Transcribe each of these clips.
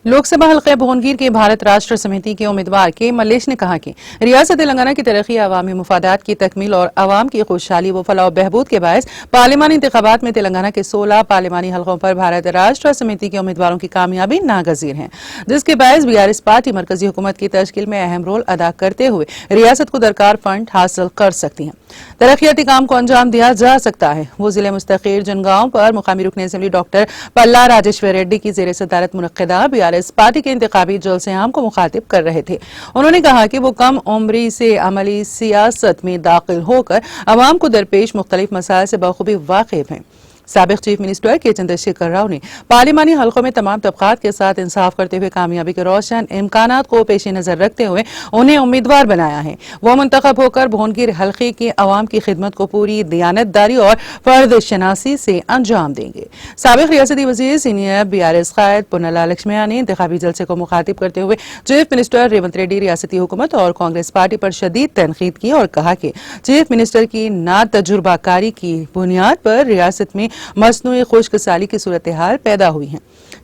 लोकसभा हल्के भुवनगिर के भारत राष्ट्र समिति के उम्मीदवार के मल्लेश ने कहा कि रियासत तेलंगाना की तरक्की अवामी मुफादात की तकमील और अवाम की खुशहाली व फलाह बहबूद के बायस पार्लिमानी इंतखाबात में तेलंगाना के 16 पार्लिमानी हल्कों पर भारत राष्ट्र समिति के उम्मीदवारों की कामयाबी नागजीर है, जिसके बायस बीआरएस पार्टी मरकजी हुकूमत की तश्कील में अहम रोल अदा करते हुए रियासत को दरकार फंड हासिल कर सकती है। तरक्याती काम को अंजाम दिया जा सकता है। वो जिले मुस्तकीर जनगांव पर मुकामी रुकन असेंबली डॉक्टर पल्ला राजेश्वर रेड्डी की जेर सदारत मुनक्किदा बीआरएस पार्टी के इंतखाबी जलसे आम को मुखातिब कर रहे थे। उन्होंने कहा कि वो कम उम्री से अमली सियासत में दाखिल होकर अवाम को दरपेश मुख्तलिफ मसाइल से बखूबी वाकिफ हैं। साबिक चीफ मिनिस्टर के चंद्रशेखर राव ने पार्लिमानी हल्कों में तमाम तबकात के साथ इंसाफ करते हुए कामयाबी के रोशन इम्कानात को पेश नजर रखते हुए उन्हें उम्मीदवार बनाया है। वो मुंतखब होकर भुवनगिर हल्के के अवाम की खिदमत को पूरी दियानतदारी और फर्द शनासी से अंजाम देंगे। साबिक रियासती वजीर सीनियर बीआरएस कायद पुन्नला लक्ष्मैया ने इंतखाबी जलसे को मुखातिब करते हुए चीफ मिनिस्टर रेवंत रेड्डी, रियासती हुकूमत और कांग्रेस पार्टी पर शदीद तनकीद की और कहा कि चीफ मिनिस्टर की नातजुर्बाकारी की बुनियाद पर रियासत में मसनूई खुश्क साली की सूरत हाल पैदा हुई है,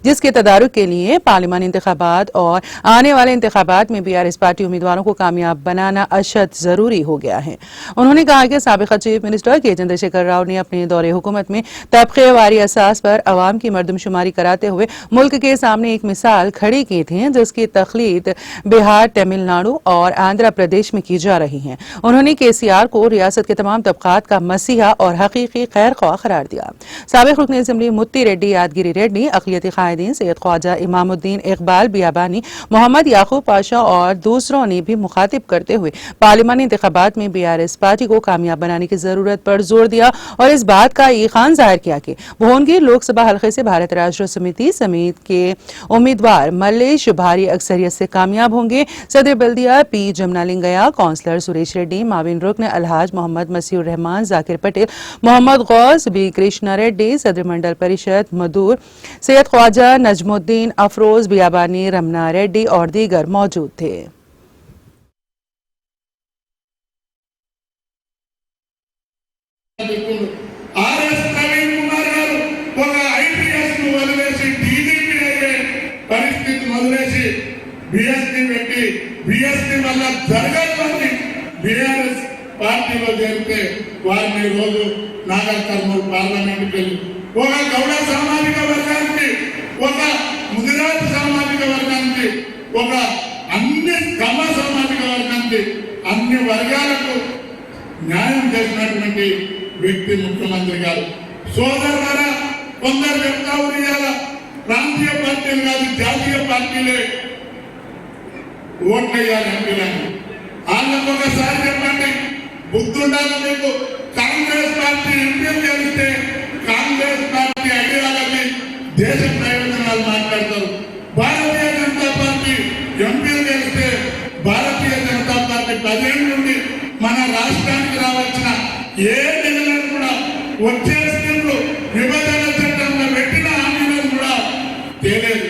जिसके तदारुक के लिए पार्लिमानी इंतखाबात और आने वाले इंतखाबात में बीआरएस पार्टी उम्मीदवारों को कामयाब बनाना अशद जरूरी हो गया है। उन्होंने कहा कि साबिक चीफ मिनिस्टर के चंद्रशेखर राव ने अपने दौरे हुकूमत में तबके वारी असास पर अवाम की मर्दमशुमारी कराते हुए मुल्क के सामने एक मिसाल खड़ी की थी, जिसकी तखलीद बिहार, तमिलनाडु और आंध्र प्रदेश में की जा रही है। उन्होंने केसीआर को रियासत के तमाम तबकात का मसीहा और हकीकी खैर ख्वाह करार दिया। साबिक रुकन असेंबली मुत्ती रेड्डी, यादगिरी रेड्डी, अक़लियती कायदीन सैयद ख्वाजा इमामुद्दीन इकबाल बियाबानी, मोहम्मद याकूब पाशा और दूसरों ने भी मुखातिब करते हुए पार्लिमानी इंतखाबात में बीआरएस पार्टी को कामयाब बनाने की जरूरत पर जोर दिया और इस बात का यकीन जाहिर किया कि भुवनगिर लोकसभा हल्के से भारत राष्ट्र समिति समेत के उम्मीदवार मल्लेश भारी अक्सरियत से कामयाब होंगे। सदर बल्दिया पी जमनालिंगया, काउंसलर सुरेश रेड्डी, माविन रुकन अलहाज मोहम्मद मसीउर रहमान, जाकिर पटेल, मोहम्मद गौस, बी कृष्णा रेड्डी, सदर मंडल परिषद मदूर, सैयद ख्वाजा नजमुद्दीन, अफरोज बियाबानी, रमना रेड्डी और दीगर मौजूद थे। పార్టీలో చేరితే వారిని రోజు నాగర్ కర్నూలు పార్లమెంట్కి వెళ్ళి ఒక గౌడ సామాజిక వర్గానికి, ఒక ముదిరాజు సామాజిక వర్గానికి, ఒక అన్ని కమ్మ సామాజిక వర్గానికి, అన్ని వర్గాలకు న్యాయం చేసినటువంటి వ్యక్తి ముఖ్యమంత్రి గారు. సోదరులారా, కొందరు చెప్తా ఉన్నారు ప్రాంతీయ పార్టీలు కాదు జాతీయ పార్టీలే ఓట్లు వేయాలి ఎంపీలని. వాళ్ళకు ఒకసారి చెప్పండి, బుద్ధుండాలి మీకు. కాంగ్రెస్ పార్టీ ఎంపీలు గెలిస్తే కాంగ్రెస్ పార్టీ ఐడియాలజీ దేశ ప్రయోజనాలు మాట్లాడతారు. భారతీయ జనతా పార్టీ ఎంపీలు గెలిస్తే భారతీయ జనతా పార్టీ 10 ఏళ్ళ నుండి మన రాష్ట్రానికి రావాల్సిన ఏ నిధులను కూడా వచ్చే స్కీమ్లు నిబంధనలు